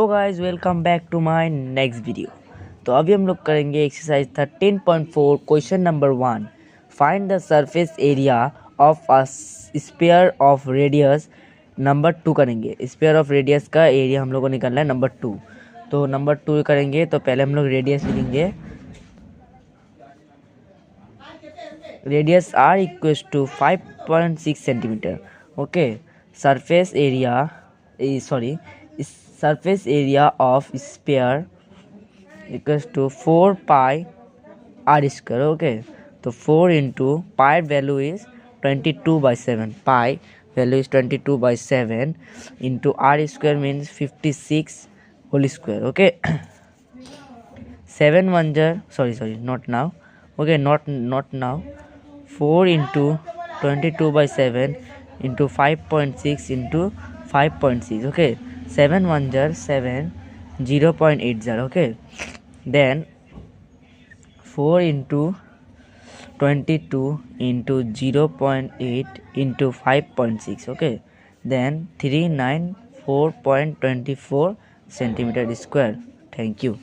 तो guys welcome back to my next video. तो अभी हम लोग करेंगे exercise 13.4 question number 1। Find the surface area of a sphere of radius number 2 करेंगे। स्फीयर ऑफ रेडियस का एरिया हम लोग को निकालना है नंबर 2। तो नंबर 2 करेंगे तो पहले हम लोग रेडियस लिखेंगे। Radius R equals to 5.6 centimetre. Okay, surface area surface area of sphere equals to 4 pi r square. Okay, so 4 into pi value is 22/7. Pi value is 22/7 into r square means 56 whole square. Okay, 7 1 sorry not now. Okay, not now. 4 into 22/7 into 5.6 into 5.6. Okay, 7 1 7 0.80. Okay, then 4 into 22 into 0.8 into 5.6. Okay, then 394.24 centimeter square. Thank you.